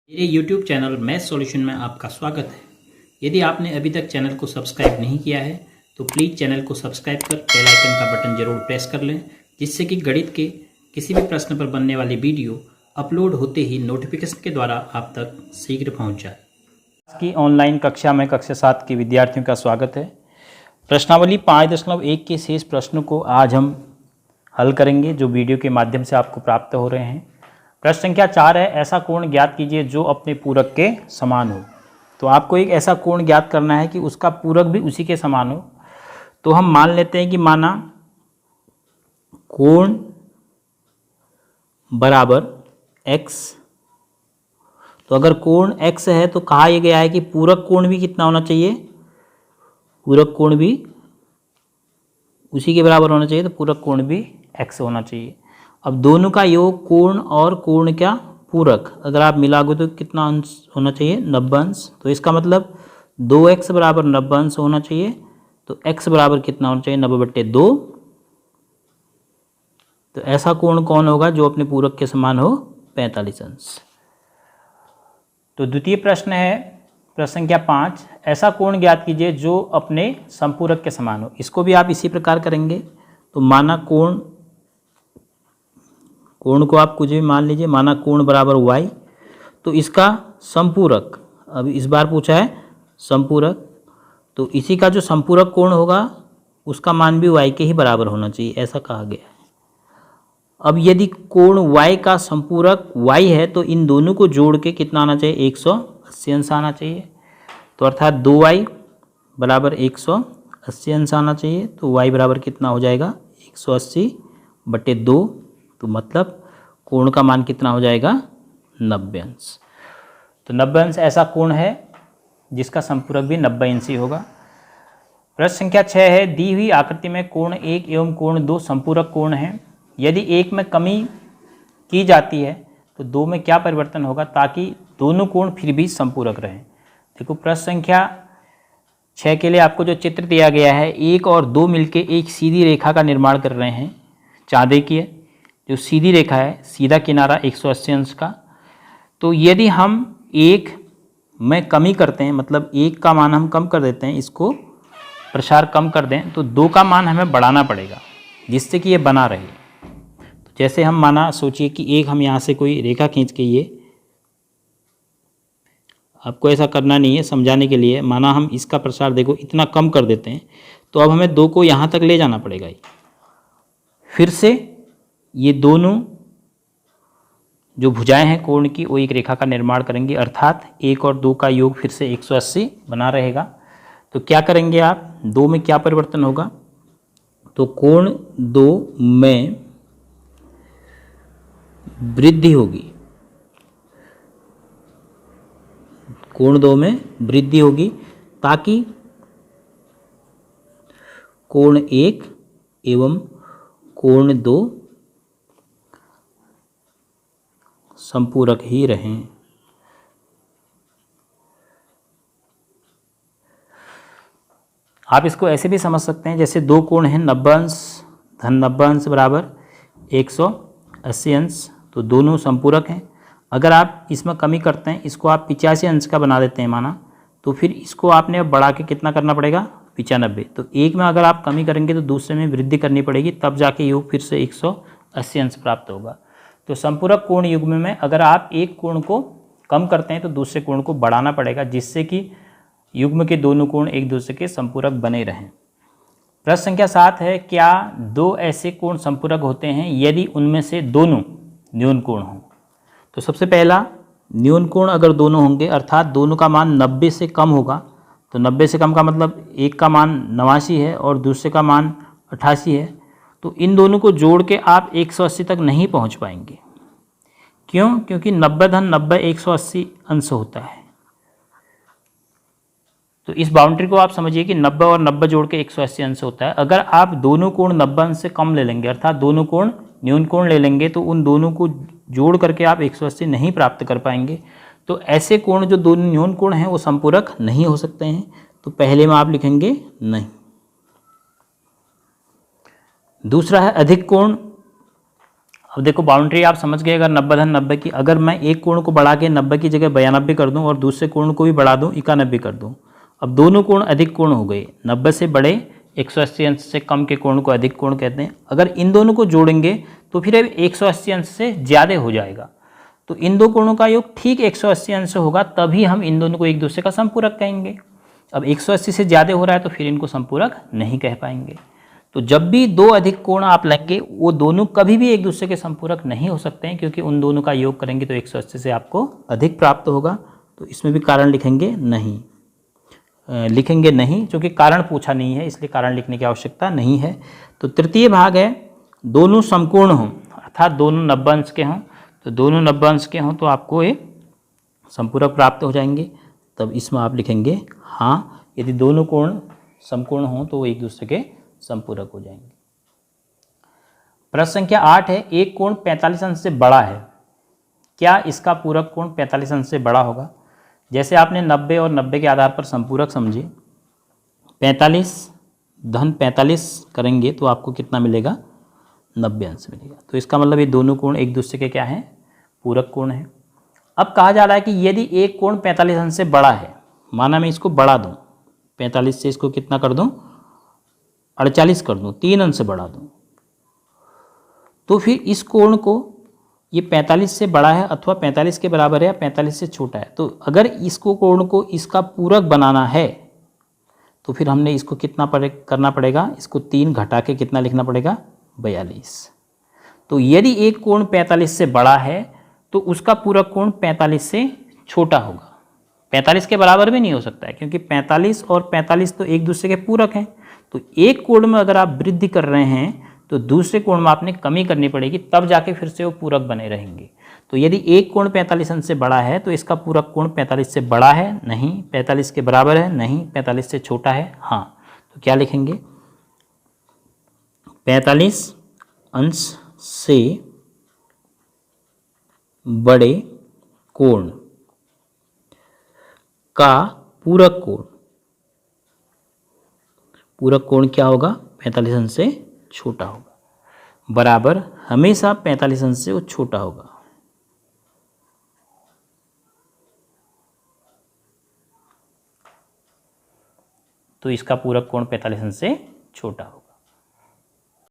मेरे YouTube channel math solution में आपका स्वागत है। यदि आपने अभी तक चैनल को सब्सक्राइब नहीं किया है तो प्लीज़ चैनल को सब्सक्राइब कर बेल आइकन का बटन जरूर प्रेस कर लें, जिससे कि गणित के किसी भी प्रश्न पर बनने वाली वीडियो अपलोड होते ही नोटिफिकेशन के द्वारा आप तक शीघ्र पहुँच जाए। आज की ऑनलाइन कक्षा में कक्षा 7 के विद्यार्थियों का स्वागत है। प्रश्नावली 5.1 के शेष प्रश्नों को आज हम हल करेंगे, जो वीडियो के माध्यम से आपको प्राप्त हो रहे हैं। प्रश्न संख्या 4 है, ऐसा कोण ज्ञात कीजिए जो अपने पूरक के समान हो। तो आपको एक ऐसा कोण ज्ञात करना है कि उसका पूरक भी उसी के समान हो। तो हम मान लेते हैं कि माना कोण बराबर x। तो अगर कोण x है तो कहा यह गया है कि पूरक कोण भी कितना होना चाहिए, पूरक कोण भी उसी के बराबर होना चाहिए। तो पूरक कोण भी x होना चाहिए। अब दोनों का योग कोण और कोण क्या पूरक, अगर आप मिलाओगे तो कितना अंश होना चाहिए, 90 अंश। तो इसका मतलब 2x बराबर 90 अंश होना चाहिए। तो x बराबर कितना होना चाहिए, 90/2। तो ऐसा कोण कौन होगा जो अपने पूरक के समान हो, 45 अंश। तो द्वितीय प्रश्न है, प्रश्न संख्या 5, ऐसा कोण ज्ञात कीजिए जो अपने संपूरक के समान हो। इसको भी आप इसी प्रकार करेंगे। तो माना कोण को आप कुछ भी मान लीजिए, माना कोण बराबर y। तो इसका संपूरक, अब इस बार पूछा है संपूरक, तो इसी का जो संपूरक कोण होगा उसका मान भी y के ही बराबर होना चाहिए, ऐसा कहा गया है। अब यदि कोण y का संपूरक y है तो इन दोनों को जोड़ के कितना आना चाहिए, 180 अंश आना चाहिए। तो अर्थात 2y बराबर 180 अंश आना चाहिए। तो y बराबर कितना हो जाएगा, 180/2। तो मतलब कोण का मान कितना हो जाएगा, 90 अंश। तो 90 अंश ऐसा कोण है जिसका संपूरक भी 90 अंश ही होगा। प्रश्न संख्या 6 है, दी हुई आकृति में कोण 1 एवं कोण 2 संपूरक कोण हैं। यदि 1 में कमी की जाती है तो 2 में क्या परिवर्तन होगा ताकि दोनों कोण फिर भी संपूरक रहें। देखो प्रश्न संख्या 6 के लिए आपको जो चित्र दिया गया है, 1 और 2 मिलके एक सीधी रेखा का निर्माण कर रहे हैं। चाँद देखिए, जो सीधी रेखा है, सीधा किनारा 180 अंश का। तो यदि हम 1 में कमी करते हैं, मतलब 1 का मान हम कम कर देते हैं, इसको प्रसार कम कर दें, तो 2 का मान हमें बढ़ाना पड़ेगा जिससे कि ये बना रहे। तो जैसे हम माना सोचिए कि एक हम यहाँ से कोई रेखा खींच के, ये आपको ऐसा करना नहीं है, समझाने के लिए। माना हम इसका प्रसार देखो इतना कम कर देते हैं, तो अब हमें 2 को यहाँ तक ले जाना पड़ेगा। फिर से ये दोनों जो भुजाएं हैं कोण की, वो एक रेखा का निर्माण करेंगे, अर्थात 1 और 2 का योग फिर से 180 बना रहेगा। तो क्या करेंगे आप, 2 में क्या परिवर्तन होगा, तो कोण 2 में वृद्धि होगी, कोण 2 में वृद्धि होगी, ताकि कोण 1 एवं कोण 2 संपूरक ही रहें। आप इसको ऐसे भी समझ सकते हैं, जैसे 2 कोण हैं, 90 अंश धन 90 अंश बराबर 180 अंश। तो दोनों संपूरक हैं। अगर आप इसमें कमी करते हैं, इसको आप 85 अंश का बना देते हैं माना, तो फिर इसको आपने अब बढ़ा के कितना करना पड़ेगा, 95। तो एक में अगर आप कमी करेंगे तो दूसरे में वृद्धि करनी पड़ेगी, तब जाके योग फिर से 180 अंश प्राप्त होगा। तो संपूरक कोण युग्म में अगर आप एक कोण को कम करते हैं तो दूसरे कोण को बढ़ाना पड़ेगा, जिससे कि युग्म के दोनों कोण एक दूसरे के संपूरक बने रहें। प्रश्न संख्या 7 है, क्या 2 ऐसे कोण संपूरक होते हैं यदि उनमें से दोनों न्यून कोण हों। तो सबसे पहला, न्यून कोण अगर दोनों होंगे, अर्थात दोनों का मान 90 से कम होगा। तो 90 से कम का मतलब एक का मान 89 है और दूसरे का मान 88 है। तो इन दोनों को जोड़ के आप 180 तक नहीं पहुंच पाएंगे। क्यों? क्योंकि 90 धन 90 180 अंश होता है। तो इस बाउंड्री को आप समझिए कि 90 और 90 जोड़ के 180 अंश होता है। अगर आप दोनों कोण 90 अंश से कम ले लेंगे, अर्थात दोनों कोण न्यून कोण ले लेंगे, तो उन दोनों को जोड़ करके आप 180 नहीं प्राप्त कर पाएंगे। तो ऐसे कोण जो दोनों न्यून कोण हैं वो संपूरक नहीं हो सकते हैं। तो पहले में आप लिखेंगे नहीं। दूसरा है, अधिक कोण अब देखो बाउंड्री आप समझ गए, अगर 90 धन 90 की, अगर मैं एक कोण को बढ़ा के 90 की जगह 92 कर दूं और दूसरे कोण को भी बढ़ा दूं 91 कर दूं, अब दोनों कोण अधिक कोण हो गए। 90 से बड़े 180 अंश से कम के कोण को अधिक कोण कहते हैं। अगर इन दोनों को जोड़ेंगे तो फिर 180 अंश से ज़्यादा हो जाएगा। तो इन दो कोणों का योग ठीक 180 अंश होगा, तभी हम इन दोनों को एक दूसरे का संपूरक कहेंगे। अब 180 से ज़्यादा हो रहा है तो फिर इनको संपूरक नहीं कह पाएंगे। तो जब भी दो अधिक कोण आप लेंगे वो दोनों कभी भी एक दूसरे के संपूरक नहीं हो सकते हैं, क्योंकि उन दोनों का योग करेंगे तो 180 से आपको अधिक प्राप्त होगा। तो इसमें भी कारण लिखेंगे नहीं, क्योंकि कारण पूछा नहीं है, इसलिए कारण लिखने की आवश्यकता नहीं है। तो तृतीय भाग है दोनों समकोण हों, अर्थात दोनों 90 अंश के हों। तो दोनों 90 अंश के हों तो आपको एक संपूरक प्राप्त हो जाएंगे। तब इसमें आप लिखेंगे हाँ, यदि दोनों कोण समकोण हों तो वो एक दूसरे के संपूरक हो जाएंगे। प्रश्न संख्या 8 है, एक कोण 45 अंश से बड़ा है, क्या इसका पूरक कोण 45 अंश से बड़ा होगा? जैसे आपने 90 और 90 के आधार पर संपूरक समझे, 45 धन 45 करेंगे तो आपको कितना मिलेगा? 90 अंश मिलेगा। तो इसका मतलब ये दोनों कोण एक दूसरे के क्या हैं? पूरक कोण है। अब कहा जा रहा है कि यदि एक कोण 45 अंश से बड़ा है, माना मैं इसको बढ़ा दूं, 45 से इसको कितना कर दूं? 48 कर दूं, 3 अंश से बढ़ा दूं, तो फिर इस कोण को, ये 45 से बड़ा है अथवा 45 के बराबर है या 45 से छोटा है, तो अगर इसको कोण को इसका पूरक बनाना है तो फिर हमने इसको कितना करना पड़ेगा? इसको 3 घटा के कितना लिखना पड़ेगा? 42। तो यदि एक कोण 45 से बड़ा है तो उसका पूरक कोण 45 से छोटा होगा। 45 के बराबर भी नहीं हो सकता है, क्योंकि 45 और 45 तो एक दूसरे के पूरक हैं। तो एक कोण में अगर आप वृद्धि कर रहे हैं तो दूसरे कोण में आपने कमी करनी पड़ेगी, तब जाके फिर से वो पूरक बने रहेंगे। तो यदि एक कोण 45 अंश से बड़ा है तो इसका पूरक कोण 45 से बड़ा है? नहीं। 45 के बराबर है? नहीं। 45 से छोटा है? हाँ। तो क्या लिखेंगे? 45 अंश से बड़े कोण का पूरक कोण क्या होगा? 45 अंश से छोटा होगा, बराबर हमेशा 45 अंश से वो छोटा होगा। तो इसका पूरक कोण 45 अंश से छोटा होगा।